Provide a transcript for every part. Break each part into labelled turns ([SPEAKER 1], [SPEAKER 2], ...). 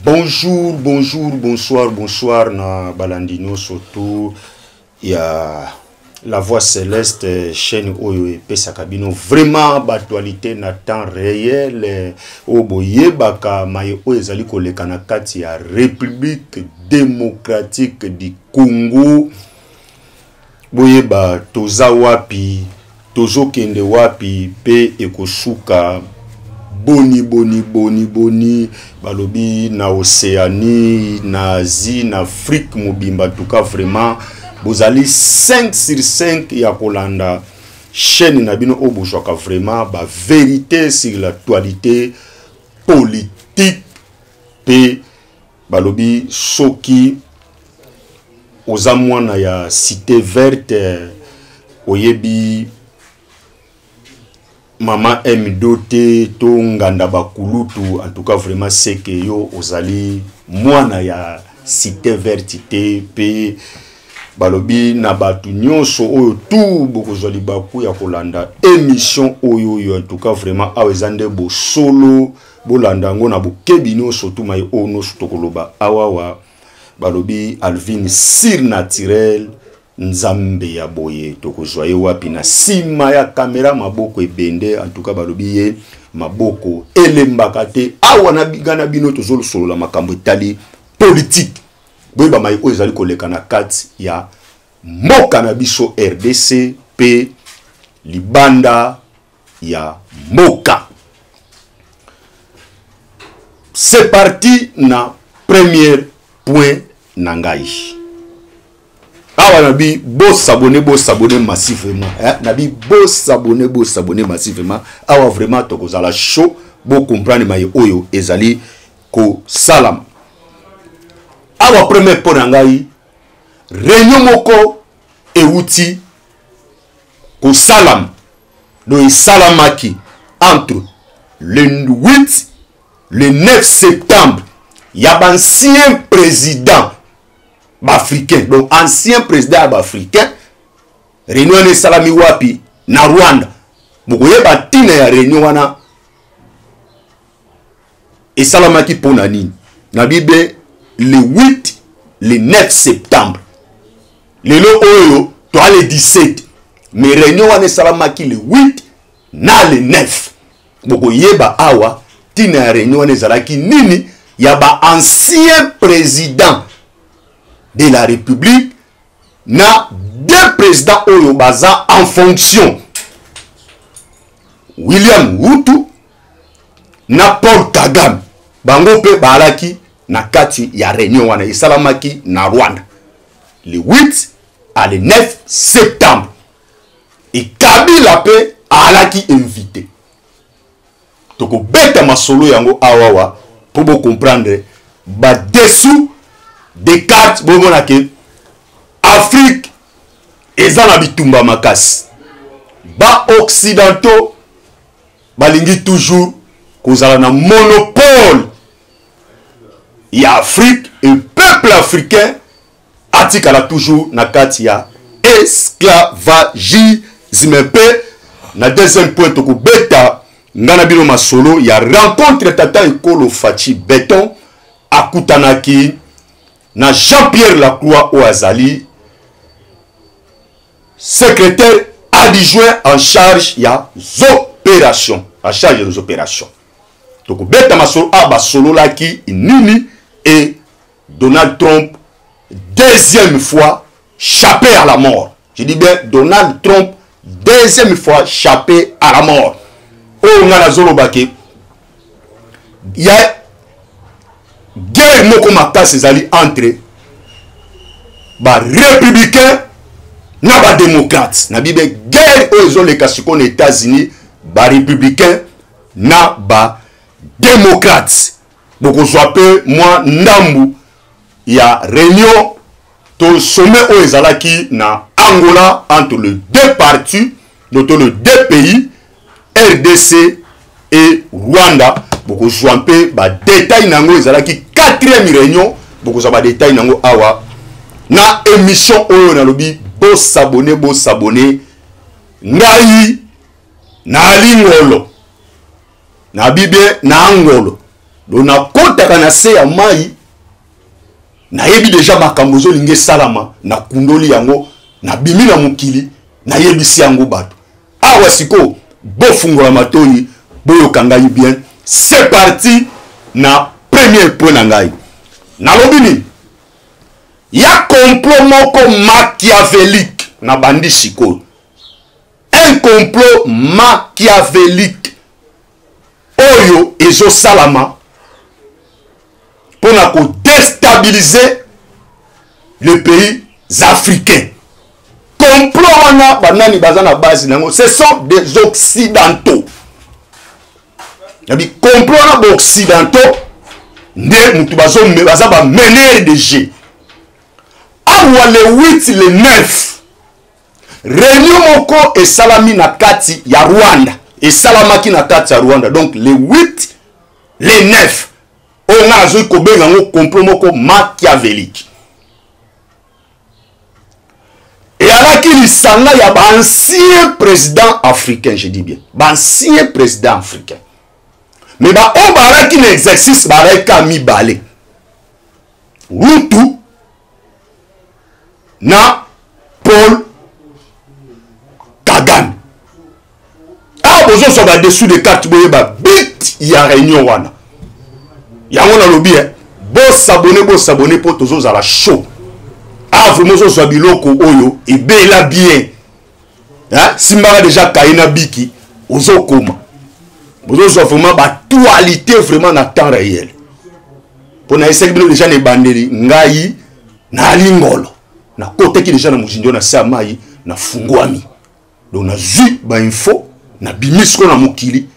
[SPEAKER 1] Bonjour, bonjour, bonsoir, bonsoir na Balandino surtout. Il y a la voix céleste chaîne Oyo et Pesakabino. Vraiment d'actualité na temps réel. Oboye baka maye oezali koleka na kati ya République démocratique du Congo. Boye ba toza wapi, tozo kende wapi pe ekosuka. Boni balobi na Océanie, na Asie, na Afrique mobimba. En tout cas vraiment vous allez 5 sur 5 ya kolanda chaîne nabino oboshaka vraiment ba vérité sur l'actualité politique pe balobi soki ozamwana ya cité verte oyebi Maman Mdote to nganda bakulutu. En tout cas vraiment c'est que yo ozali mwana ya cité vertité pe balobi na batu nyonso oyo tout bokozali baku ya kolanda émission oyo. En tout cas vraiment awezande bo solo bolanda ngo na bokebi nyonso tout mai ono sutokoloba awawa balobi Alvin sir naturel Nzambe ya boye tokozwaye wapi na sima ya kamera maboko ebende. En tout cas balobi ye maboko elembaka te awa na bigana bino tozolo solo la makambo etali politique boye ba mai ezali koleka na kati ya mboka na biso RDC pe libanda ya mboka. C'est parti na premier point nangai. Awa nabi bo s'abonner massivement. Nabi bo s'abonner massivement. Awa vraiment tokozala chaud bo comprendre maye oyo ezali ko salam. Awa premier point ngai réunion moko euti ko salam do salamaki entre le 8 le 9 septembre. Ya ancien président africain, donc ancien président africain, réunion de salami wapi na Rwanda. Bokoye batina ya réunion wana et salamaki pona nini. Na bibe le 8 le 9 septembre. Le lo oyo to le 17. Mais réunion wana salamaki le 8 na le 9. Bokoye ba awa tina ya réunion wana zalaki nini ya ba ancien président de la République na deux présidents oyo baza en fonction, William Ruto na Paul Kagame bango pe balaki na kati ya réunion wana esalamaki na Rwanda le 8 à le 9 septembre. Et Kabila pe alaki invité toko beta masolo yango awawa pour vous comprendre ba dessous des cartes bomonake Afrique ezana bitumba makasi ba occidentaux balingi toujours kozala na monopole ya Afrique et peuple africain atikala toujours na kati ya esclavagisme pe na deuxième point toko beta ngana bino masolo ya rencontre tata ekolo Fachi Béton akutanaki na Jean-Pierre Lacroix Oazali, secrétaire adjoint en charge ya opérations, en charge des opérations. Donc beta masolo aba solo laki nini et Donald Trump deuxième fois chappé à la mort. Je dis bien Donald Trump deuxième fois chappé à la mort. Oh ngana zolo bake ya guerre moko makasi ezali entre ba républicain na ba démocrate. Na bibe guerre oyo leka siko na États-Unis ba républicain na ba démocrate. Boko sope moi ndambu ya réunion to sommet oyo ezalaki na Angola entre les deux parties, donc les deux pays RDC et Rwanda. Beaucoup jouer ba détail nango ezalaki 4e réunion beaucoup ça ba détail nango awa na émission oyo na lobi bo s'abonner ngai na lingolo na bibe na angolo donc na kotaka na se ya mai na yebi déjà makambo zo linge salama na kundoli yango na bimi na mukili na yebisi yango bato awa siko bo fungola matoi boyo kangai bien. C'est parti na premier point na ngai na lobini ya complot moko machiavélique na bandi siko, un complot machiavélique oyo ezo salama pour déstabiliser les pays africains. Complot wana banani bazana base nango, ce sont des occidentaux. Yabi complot wana occidentaux nde mutu bazo bazaba mener de jeu. Awa le 8 le 9 réunion moko et salami na kati ya Rwanda et salamaki na kati ya Rwanda, donc le 8 le 9 on a zo ko benga ngo complot moko machiavélique. Et alors qu'il s'en a, il y a un ancien président africain, je dis bien, un ancien président africain. Mais on va qu'il exercice, mi balé. Rutu na Paul Kagame. Ah, besoin sur la dessous des cartes, bit, il y a réunion wana. Il y a un lobby, bon s'abonner pour tous à la show. Ah, vraiment, so biloko oyo, et bela bien. Hein? Simba déjà kaina biki, ozo koma. Vous so vraiment actualité vraiment dans temps réel. Pour na essayer déjà les bandeli, ngai, na lingolo. Na côté qui déjà na mujindo na samai, na fungwami. Donc na zu ba info, na bimisko na mukili,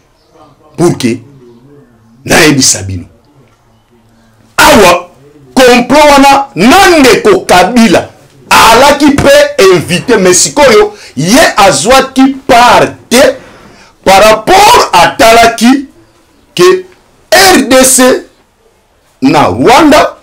[SPEAKER 1] pour que na ebisabino. Awa, complot wana nande ko Kabila ala qui peut inviter Mesikoyo ye azwa qui parte par rapport à Talaki que RDC na Rwanda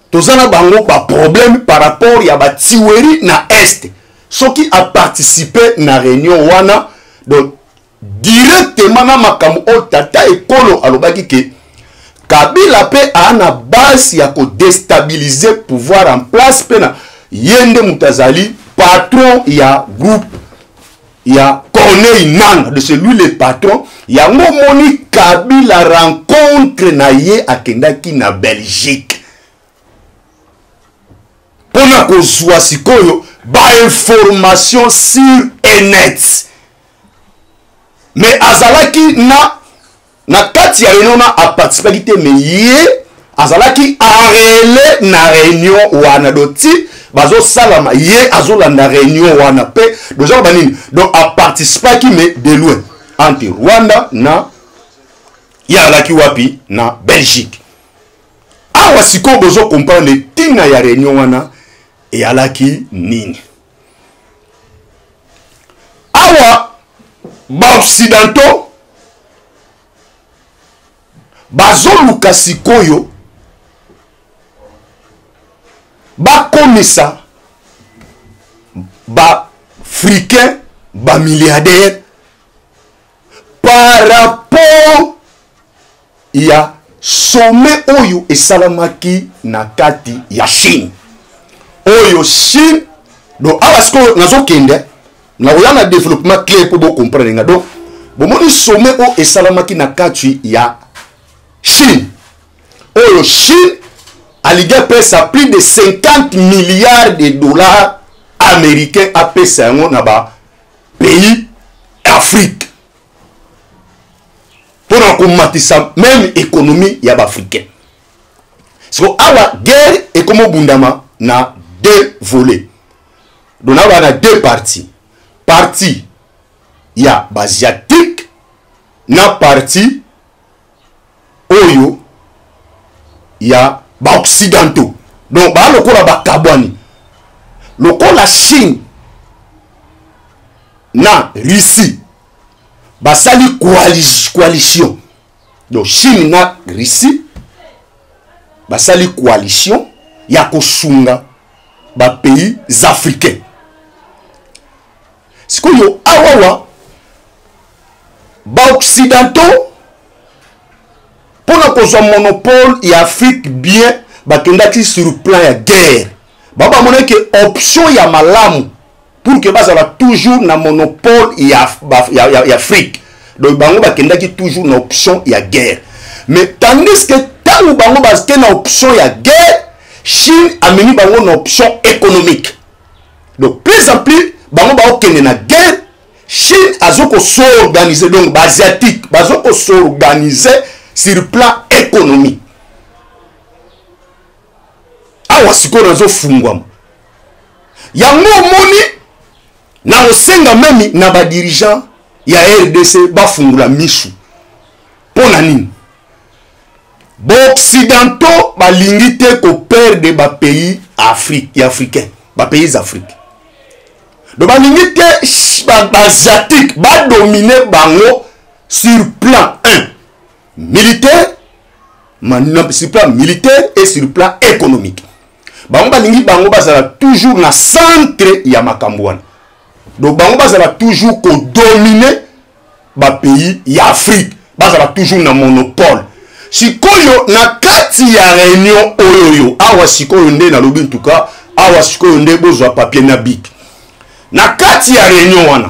[SPEAKER 1] tozana bango ba problème par rapport ya ba tiweri na est ce qui a participé na réunion wana, donc directement na makambo o tata ekolo alobaki que Kabila pe a na base ya ko déstabiliser pouvoir en place pena yende mutazali patron ya groupe ya Corneille Nangaa de celui le patron ya moni Kabila rencontre na ye akendaki na Belgique pona ko zwa sikoyo ba information sur et net, mais azalaki na kati ya réunion a participé mais ye azalaki arrêlé na réunion wana doti bazo salama ye azola na réunion wana pe déjà banini donc a participé qui mais de loin entre Rwanda na ya laki wapi na Belgique. Awa siko bozo comprendre tina ya réunion wana et alaki nini. Awa ba occidentaux bazo luka sikoyo ba komisa ba africain ba milliardaire par rapport ya sommet oyo esalamaki na kati ya Chine oyo Chine. Donc awa sikoyo nazo kende na oyana développement clair pour vous comprendre nga. Donc bomoni sommet o esalamaki na kati ya Chine oyo Chine aliga pesa plus de 50 milliards de dollars américains a pesa yango na ba pays Afrique pour komatisa même économie ya ba africain. So awa guerre et comme bundama na deux volets, donc on a deux parties. Partie ya basiatique na partie oyo ya ba occidentaux. Donc ba lokola ba kabwani lokola Chine na Russie basali coalition. Donc Chine na Russie basali coalition ya kosunga ba pays africains. Sikoyo awawa ba occidentaux pour nous monopole et Afrique bien bakendaki sur le plan de guerre baba mona que option ya malamu pour que basa va toujours na monopole et Afrique donc bango bakendaki toujours na option ya guerre mais tandis que tant bango baske na option ya guerre Chine a mis bango na option économique donc plus en plus bango ba okende na guerre Chine azoko s'organiser donc asiatique bazoko s'organiser sur le plan économique awa siko nazo fungwama yango moni na osenga memi na ba dirigeant ya RDC bafungula misu pona nini Occidentaux balingi te ko perdre ba pays africain ba pays africains donc balingi te ba asiatique ba dominer bango sur plan 1 militaire sur plan militaire et sur plan économique bango balingi bango bazala toujours na centre ya makambo wana donc bango bazala toujours ko dominer ba pays ya Afrique bazala toujours na monopole sikoyo na kati ya réunion oyoyo awa sikoyo nde na lobi ntuka awa sikoyo nde bozwa papier na bic na kati ya réunion wana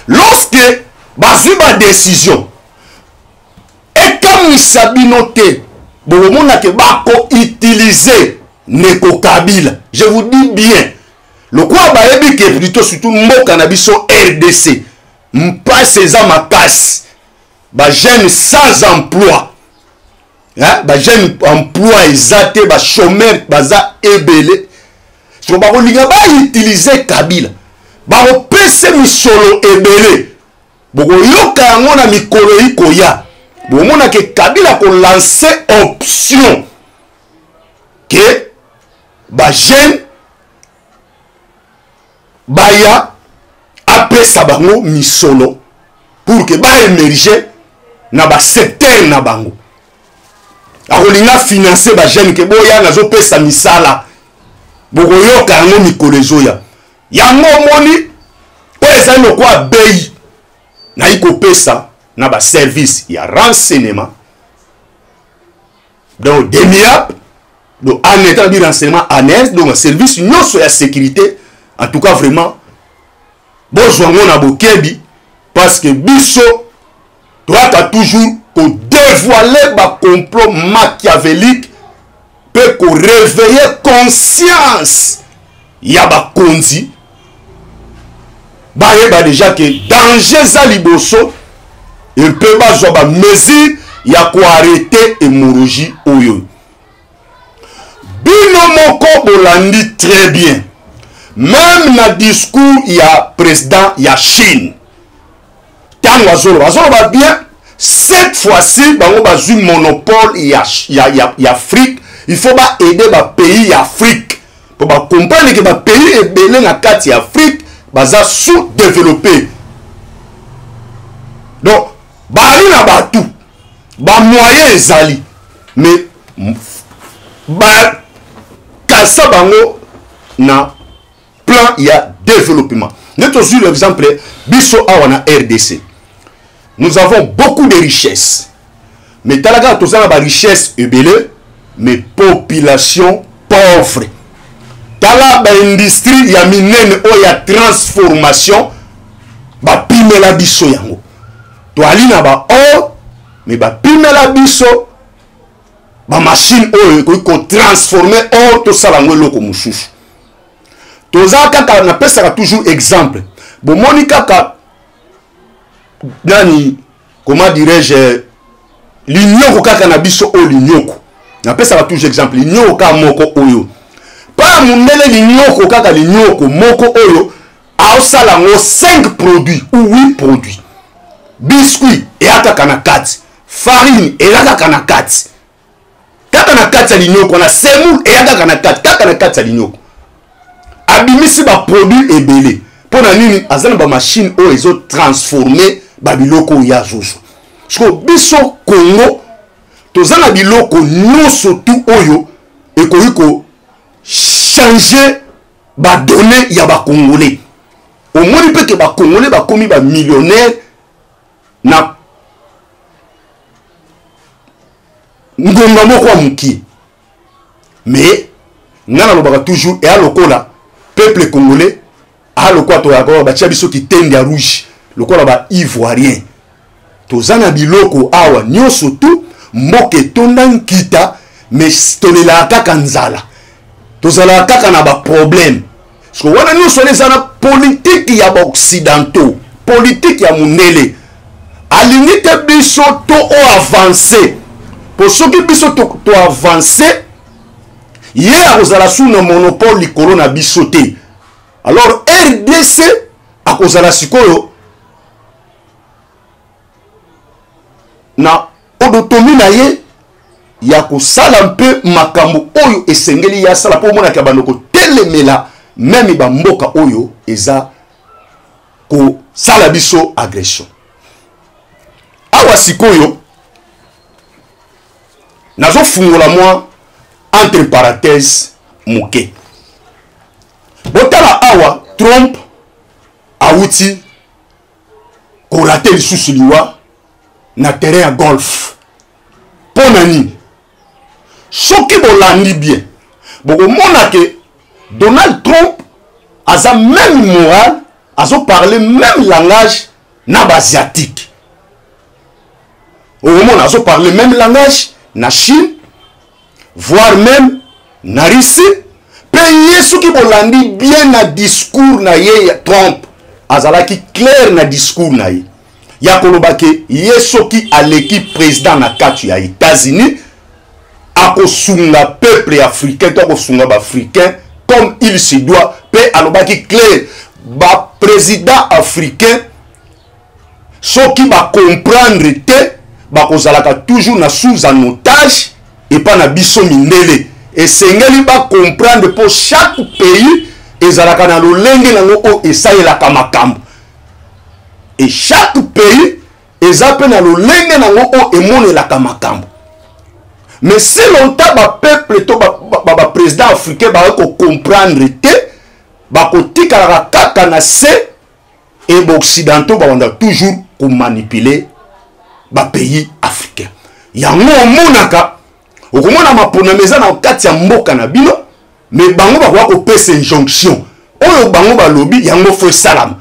[SPEAKER 1] lorsque bazwi ba décision ekamwisa bino te bomona ke bako utiliser Neko Kabila je vous dis bien le quoi bayebi ke plutôt surtout mboka na biso RDC mpase za makasi ba jeunes sans emploi hein ba jeunes emploi ezate ba chômeur baza ebele so ba kolinga ba utiliser Kabila ba opese misolo ebele boko yoka yango na mikolo ikoya bomona ke Kabila ko lancer option que ba jeune baya apesa bango misolo pour que ba émerger na ba secteur na bango akolinga financer ba jeune ke boya nazo pesa misala boko yoka yango mikolo ezoya yango moni po ezali lokwa bei na iko pesa na ba service ya renseignement donc DEMIAP donc en état de renseignement ANES donc un service non sur la sécurité en tout cas vraiment besoin na bokebi parce que biso doit toujours pour dévoiler ba complot machiavélique peut qu'on réveiller conscience ya ba konzi ba yeba déjà que danger za liboso il peut pas jouer ba mesure ya ko arrêter hémorragie oyo bino moko bolandi très bien même na discours ya président ya Chine tango azolo ba bien cette fois-ci bango bazui monopole ya Afrique il faut ba aider ba pays ya Afrique pour ba comprendre que ba pays ebele na kati ya Afrique baza sous-développé donc bali na batu ba moyen ezali mais ba kasa bango na plan ya développement. Nous avons l'exemple biso awa na RDC. Nous avons beaucoup de richesses. Mais talaga tozana ba richesse ebele mais population pauvre. Tala ba industrie ya minene o ya transformation ba pimela biso yango. To alina ba or mais ba pimela biso ba machine oyo ko transformer or to sala ngo loko mususu. Toza kaka na pesa toujours exemple. Bo moni kaka nani comment dirais-je l'union kaka na biso o l'union. Na pesa toujours exemple l'union ka moko oyo. Pa munene l'union kaka l'union moko oyo a sala ngo 5 produits ou 8 produits. Biscuit et aka na 4. Farine et aka na 4. Kaka na 4 ya l'union ko na semoule et aka na 4. Kaka na 4 ya l'union. Abimisi ba produit ebele pona nini azana ba machine o ezo transformer ba biloko ya zozo sko biso Congo tozana biloko nyonso tu oyo ekoyiko changer ba données ya ba congolais au moins peut que ba congolais ba komi ba millionnaire na ngonga moko muki. Mais ngana lobaka toujours et alokola peuple congolais a lokola to yakolo ba tia biso ki tende ya rouge lokola ba ivoirien tozana biloko awa nyonso tu mboke tonda nkita mais tolela kaka nzala tozala kaka na ba problème parce que wana nyonso ezana politique ya ba occidentaux politique ya munele alingi te biso to o avancer pour soki biso to avancer hier akozala sous na monopole likolo na biso te alors RDC akozala sikoyo na odotomi na ye ya kosala mpe makambo oyo esengeli ya sala po mona ka bandoko telemela même ba mboka oyo eza ko sala biso agression awa sikoyo nazo fungola moi entre parenthèses moke botala awa Trump awuti korate lisusu liwa na terrain ya golf pona nini soki bolandi bien bokomona ke Donald Trump aza même moral azo parler même langage na basiatique okomona azo parler même langage na Chine voire même na Russie pe yesu ki bolandi bien na discours na ye Trump azalaki clair na discours na ye ya koloba ke yesu ki aleki président na kati ya États-Unis akosunga peuple africain to akosunga ba africain comme il se doit pe alobaki clair ba président africain soki ba comprendre te ba kozalaka toujours na sous en otage et pas na biso mindele et sengeli ba comprendre pour chaque pays ezalaka na lolenge nango o esayelaka makambo et chaque pays ezape na lolenge nango o emonelaka makambo mais si longtemps ba peuple to ba président africain ba ko comprendre te ba ko tikala kaka na se et ba occidentaux ba wanda toujours ko manipuler ba pays africain yango omonaka okomona mapona meza na kati ya mboka na bino mais bango ba ko pesa injonction oyo bango ba lobi yango fo salam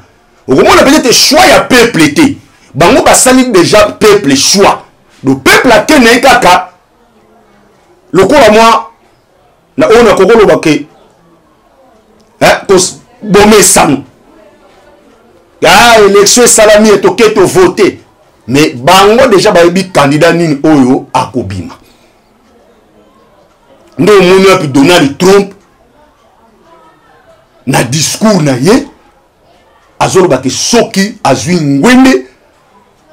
[SPEAKER 1] okomona peut-être choix ya peuple te bango ba sali déjà peuple choix le peuple a kené kaka lokola moi na ona kokolo bake kos bomesano élection salami et to voter mais bango déjà ba yebi candidat nini oyo akobima ndo moni api Donald Trump na discours na ye azoloba ke soki azwi ngwende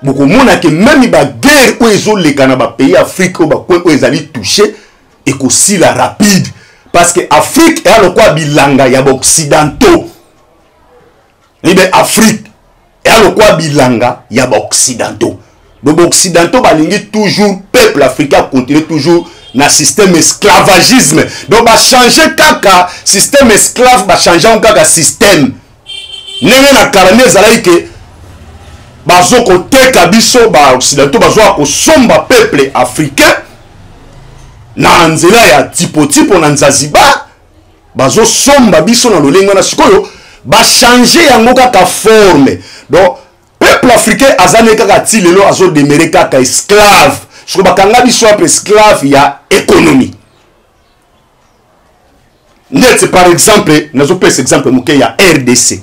[SPEAKER 1] bokomona ke même ba guerre oyo ezoleka na ba pays Afrique oyo bakwe oyo ezali touché ekosila rapide parce que Afrique est alokwa bilanga ya occidentaux libe Afrique est alokwa bilanga ya occidentaux donc occidentaux balingi toujours peuple africain continue toujours na système esclavagisme donc ba changer kaka système esclave ba changer kaka système nene na karane ezalaki ke bazo koteka biso ba occidentaux bazo kosomba peuple africain na nzela ya tipo na Zanzibar bazo somba biso na lolengo na sikoyo ba changer yango kaka forme donc peuple africain azane kaka ti lelo azo demeurer kaka esclave siko bakanga biso après esclave ya économie net par exemple nazo pesa exemple moke ya RDC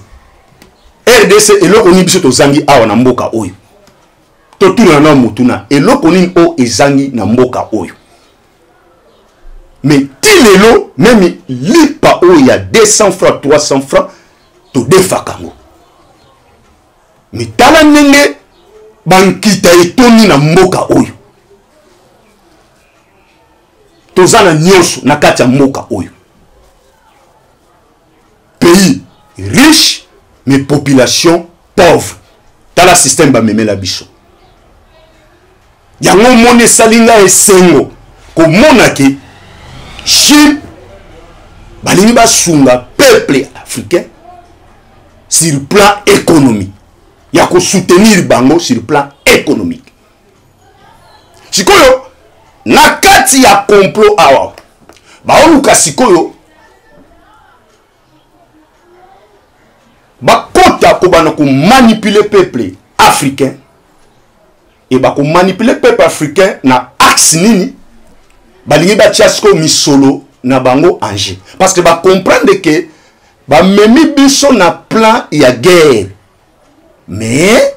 [SPEAKER 1] eloko ni biso tozangi awa na mboka oyo totuna na mutuna eloko ni o ezangi na mboka oyo mais tilelo même lipa oyo ya 200 francs 300 francs to defakango mais tala ndenge bankita etoni na mboka oyo tozana nyonso na kati ya mboka oyo pays riche mais population pauvre tala système ba memela biso yango mone salinga esengo komona ke Chine balingi basunga peuple africain sur le plan économique ya ko soutenir bango sur le plan économique sikoyo na kati ya complot awa baoluka sikoyo bakota kobana ko manipuler peuple africain et bako manipuler peuple africain na axe nini balingi batia sikoyo misolo na bango anje parce que ba comprendre que ba memi biso na plan ya guerre mais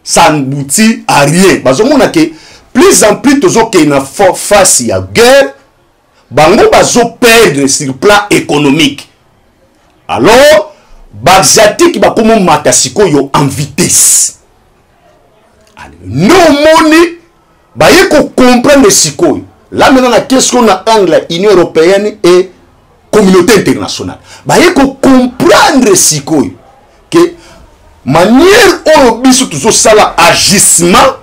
[SPEAKER 1] ça n'aboutit à rien parce que plus en plus toujours qu'il y a face à guerre bango bazo perdre sur le plan économique alors bazatiques ba comme mata sikoyo en vitesse non moni ba yeko comprendre sikoyo là maintenant la question na angle Union européenne et communauté internationale ba yeko comprendre sikoyo que manière oyo biso toujours sala agissement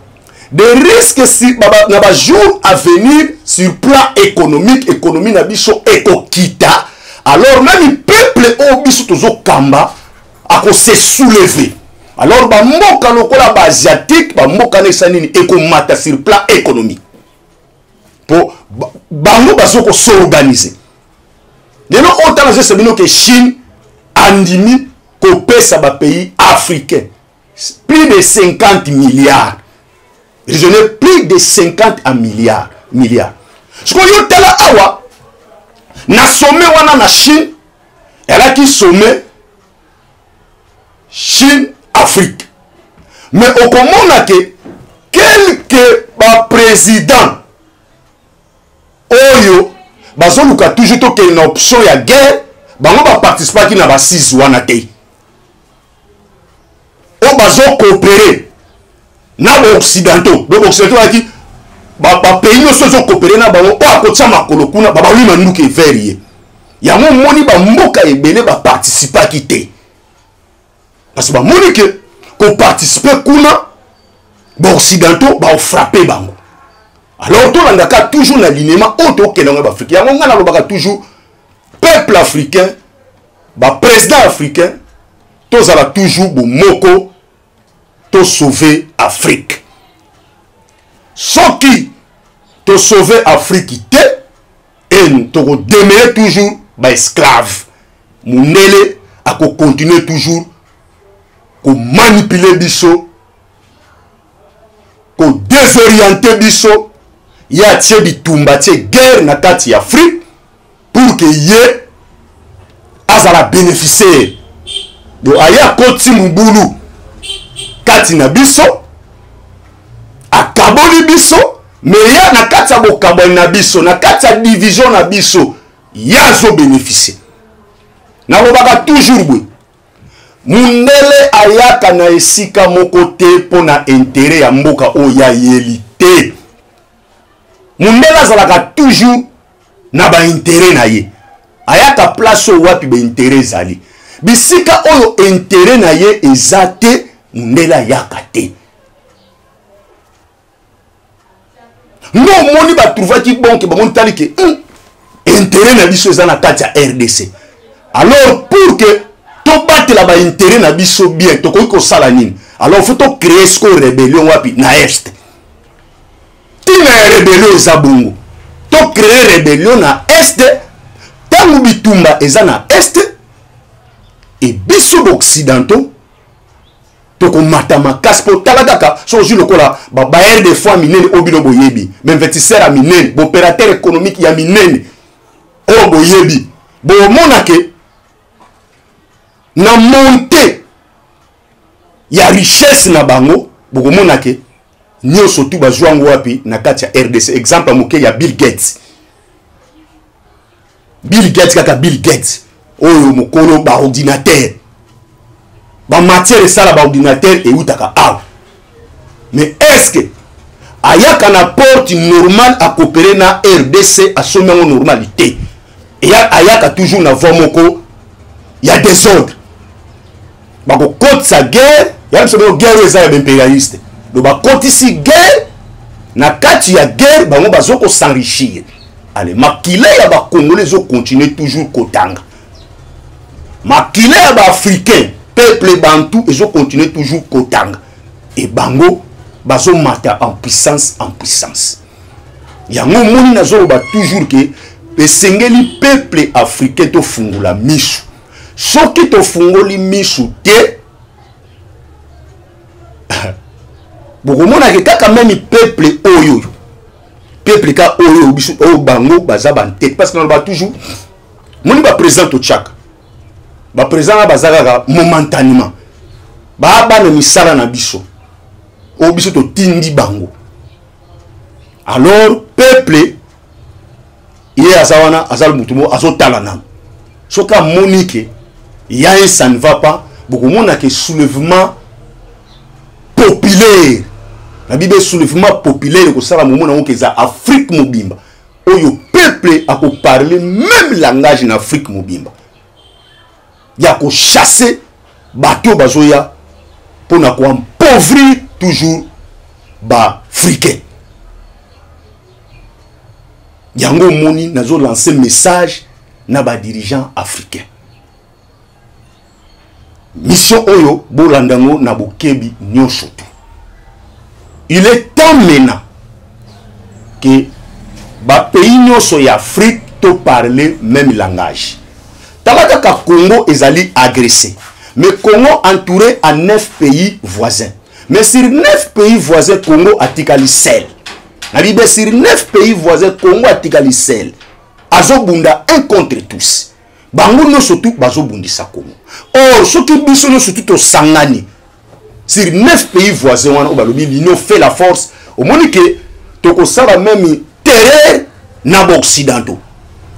[SPEAKER 1] des risques si na ba jour à venir sur plan économique économie na biso ekokita alors même peuple oyo biso toujours kamba ako se soulever alors ba mboka lokola ba asiatique ba mboka nesa nini ekomata sur plan économique pour bango baso ko s'organiser lelo autant je sais bino que Chine andimi ko pesa ba pays africains plus de 50 milliards je n'ai plus de 50 milliards ce qu'on y tala awa na sommet wana na Chine elle a qui sommet Chine Afrique mais au commun que quelques présidents oyo bazoluka toujours to que une option ya guerre bango ba participer qui na ba 6 wana te o bazo coopérer na ba occidentaux donc occidentaux qui ba pays no so coopérer na bango o akotia makolo kuna ba lui manduke verie ya mo moni ba mboka ebele ba participer qui te parce que ba moni que ko participer kuna ba occidentaux ba frapper bango alors tout l'andaka toujours l'alignement auto que l'on africain on a lobaka toujours peuple africain ba président africain tous ala toujours bo moko to sauver Afrique soki to sauver Afrique te et to demeurer toujours ba esclave mundele a ko continuer toujours ko manipuler biso ko désorienter biso ya tie bitumba tie guerre na kati ya Afrique pour que ye azala bénéficier do aya koti mbulu kati na biso akaboli biso mais ya na kati ya bokaboli na biso na kati ya division na biso ya zo bénéficier na lobaka toujours bwe mundele ayaka na esika moko te pona intérêt ya mboka oya yelite mundele azalaka toujours na ba intérêt na ye ayaka place o wapi ba intérêt zali bisika oyo intérêt na ye ezate mundele ayaka te non moni ba trouver ki bon ke ba moni tali ke intérêt na biso ezana kati ya RDC alors pour que to batela ba intérêt na biso bien to ko sala nini alors faut to créer ce rébellion wapi na est tina rébellion za bongo to créer rébellion na est tangu bitumba eza na est et biso occidentaux to ko matama kaspo talagaka so ju lokola ba baer de fois minene obino boyebi même investisseur a minene opérateur économique ya minene o boyebi bo monake na monté ya richesse na bango bokomona ke nyoso tu bazwango wapi na kati ya RDC exemple moke ya Bill Gates kaka Bill Gates oyo mokolo ba ordinateur ba matière sala ba ordinateur et utaka ah mais est-ce que ayaka na porte normal à coopérer na RDC à son normalité et ayaka toujours na voie moko ya désordre bako kote sa guerre ya msomo guerre eza ya impérialiste do ba kote si guerre na kati ya guerre bango bazoko s'enrichir allez makile ya ba congolais zo continuer toujours kotanga makile ya ba africain peuple bantou ezo continuer toujours kotanga et bango bazo mata en puissance yango moni nazoloba toujours que esengeli peuple africain to fungula misu soki to fungoli misu te bokomona ke kaka même peuple oyo peuple ka oyo biso o bango baza tête parce que on va toujours moni ba président to chaka ba président bazaka momentanément ba na misala na biso o biso to tindi bango. Alors peuple il est à Sawana à Salmutumo à Sotalana soka monique il y a ça ne va pas beaucoup monde a que soulèvement populaire la Bible soulèvement populaire que ça la moment on que ça Afrique mobimba oyo peuple a ko parler même langage en Afrique mobimba ya ko chasser bateau bazoya pour na ko appauvrir toujours ba africain. Yango moni nazo lancer message na ba dirigeants africains. Mission oyo bolandango na bokebi nyonso. Il est temps maintenant que ba pays nyonso ya Afrique to parler même langage. Tabaka ka Congo ezali agressé. Mais Congo entouré à 9 pays voisins. Mais sur 9 pays voisins Congo a tikali seul. Na Bible sur 9 pays voisins Congo a tikali seul. Azobunda un contre tous. Bango no surtout bazobundisa Congo. Or ce qui biso no surtout to sangani. Sur 9 pays voisins wana obalobi l'union fait la force. Au moins que toko sala même terrain na occidentaux.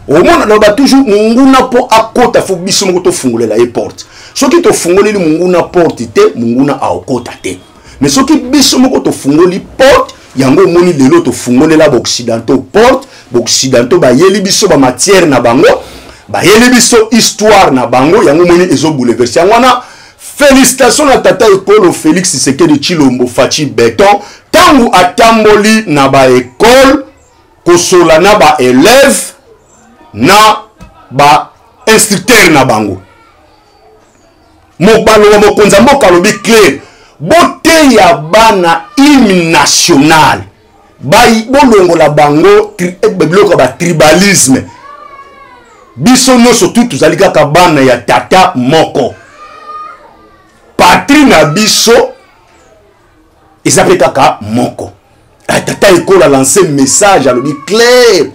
[SPEAKER 1] Au moins on a toujours munguna po akota fo biso moko to fungolela e porte. Ce qui to fungoleli munguna porte te munguna a okota te. Mais ce qui biso moko to fungoli porte yango moni lelo to fungolela ba occidentaux porte, ba occidentaux ba yeli biso ba matière na bango, ba yeli biso histoire na bango yango moni ezo bouleverser. Wana félicitations à tata école Félix Tshisekedi Tshilombo Fachi Béton tangu atamboli na ba école kosola na ba élève na ba instructeur na bango. Mobalo mokonza mboka lobi clair bote ya bana hymne national bai bolongola bango biloko ba tribalisme biso nyonso tu tozali kaka bana ya tata moko patrie na biso ezape kaka moko. Tata école a lancé message alobi clair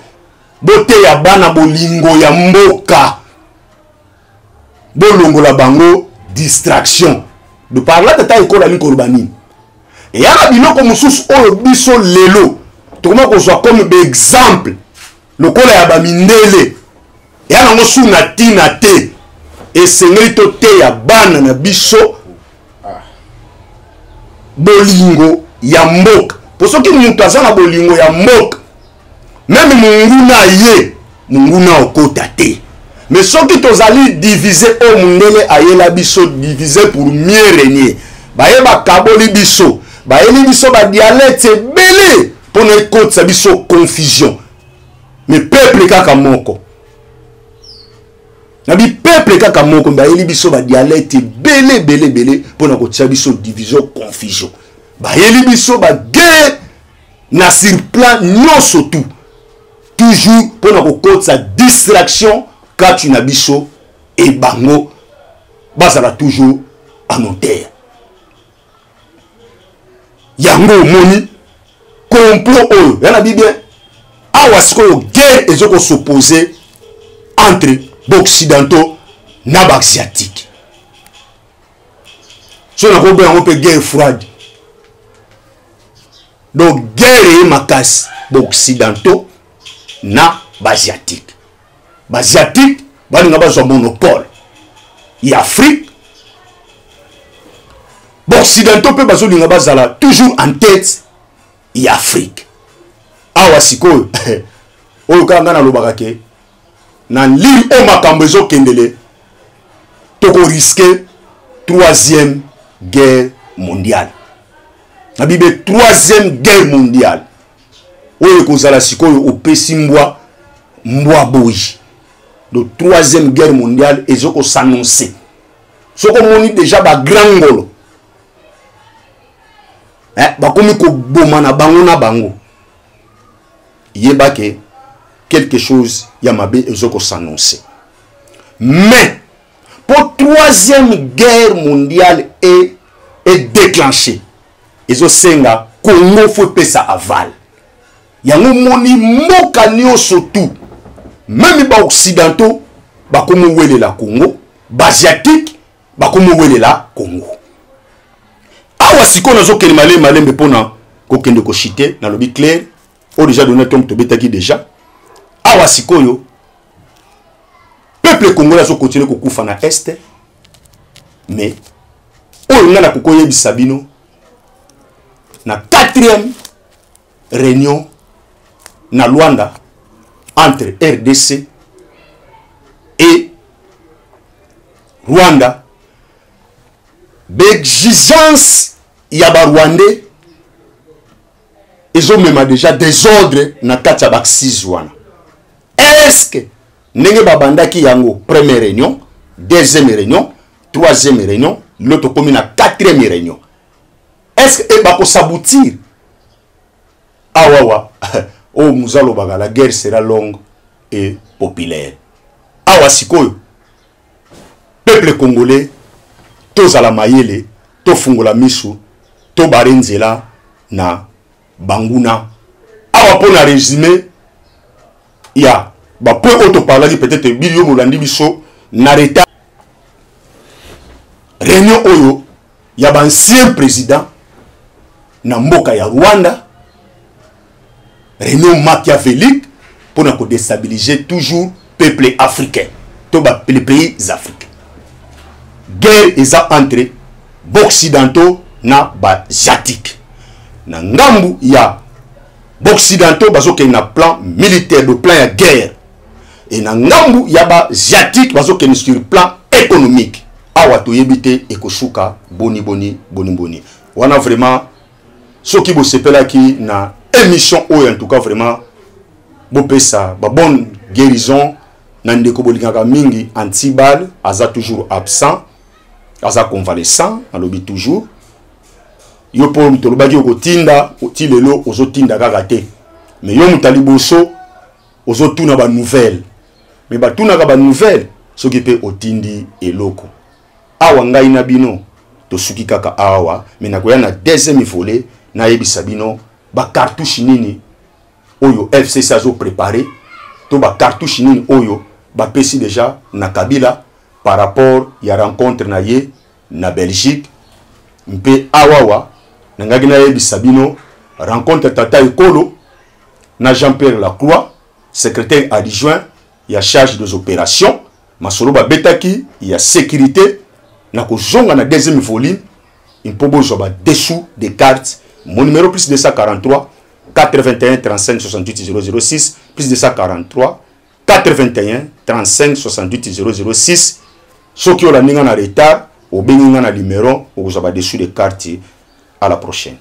[SPEAKER 1] bote ya bana bolingo ya mboka bolongola bango distraction de par là tata école ali korobani et ya biloko mususu oyo biso lelo tokoma kozwa comme exemple lokola ya bamindele ya nango suna tina te esengeli to te ya bana na biso bolingo ya mboka po soki mutu aza na bolingo ya mboka même munguna ye munguna okota te. Mais ceux qui tozali diviser au mundele ayela biso diviser pour mieux régner. Baye ba kaboli biso, baye biso ba dialecte belé pour ne côte sa biso confusion. Mais peuple kaka moko. Nabi peuple kaka moko baye biso ba dialecte belé pour ne côte sa biso division confusion. Baye biso ba guerre na sur plan non surtout. Toujours pour ne côte sa distraction. Quand tu n'as biso et bango bazala toujours à nos terres. Yango moni complot oyo yana bibie awasiko yo guerre ezoko s'opposer entre occidentaux na asiatique. So na ko ben on peut guerre froide. Donc guerre et makasi occidentaux na asiatique. Asiatique, il y a un monopole. Il y a Afrique. Occidentaux peut toujours en tête. Il y a Afrique. Awa siko. Oyo kanga na lobakake. Na l'île au makambezo kendele. Toko risquer 3e guerre mondiale. Na bibe 3e guerre mondiale. Oyo kozala siko au pesimboa mbwa boyi. De 3e guerre mondiale et zoko s'annoncer. Ce qu'on dit déjà ba grand ngolo. Ba komi ko boma na bango na bango. yebake quelque chose yamabe ezoko s'annoncer. Mais pour troisième guerre mondiale est déclenchée. Ezo senga Congo faut pesa aval. Yango moni moka nyonso tout. Même ba occidentaux ba komo wele la Congo, ba asiatique ba komo wele la Congo. Awa siko nazo kele malembe pona ko kende ko chité na lobi clair, o déjà donné tom to betaki déjà. Awa siko yo peuple congolais so continuer ko kufa na est, mais o ngana ko koyebisa bino na 4e réunion na Luanda entre RDC et Rwanda, l'exigence yaba Rwandais ils ont même déjà des ordres na kati ya baksisi wana. Est-ce que ndenge babandaki yango première réunion, deuxième réunion, troisième réunion, l'autre commune na 4e réunion, est-ce que bako s'aboutir? Ah wawa oh muzalo baga, la guerre sera longue et populaire. Awa sikoyo peuple congolais tozala mayele to fungola misu to barenzela na banguna. Awa pona résumé ya ba point auto parlaki peut-être bilio molandi biso na retard réunion oyo ya ba ancien président na mboka ya Rwanda, réunion machiavélique pour nous déstabiliser toujours peuple africain, tous les pays africains. Guerre est entre occidentaux na asiatiques. Na ngambu ya occidentaux bazoke na plan militaire, de plan de guerre. Et na ngambu ya asiatique bazoke sur plan économique. Awa to yebite ekoshuka boni. Wana vraiment ce qui vous s'appelle qui na émission ou en tout cas vraiment bopesa ba bonne guérison na ndeko bolingaka mingi antibal aza toujours absent aza convalescent alobi toujours yo po mutolobaki okotinda otilelo ozotinda kaka te mais yo mutaliboso ozotuna ba nouvelle mais batuna ka ba nouvelle soki pe otindi eloko awa ngai na bino tosuki kaka awa mais nakoya na deuxième volet na yebisa bino ba cartouche nini oyo FCC azo préparé to ba cartouche nini oyo ba pesi déjà na Kabila par rapport ya rencontre na ye na Belgique mpe awawa nangaki na yebisa bino rencontre tata Ekolo na Jean-Pierre Lacroix secrétaire adjoint ya charge des opérations masolo ba betaki ya sécurité na kozonga na deuxième volume impobo ba dessous des cartes. Mon numéro plus 243 81 35 68 006 plus 243 81 35 68 006. Ceux qui ont la ninga na retard, au béninga na numéro, au dessous des cartes. À la prochaine.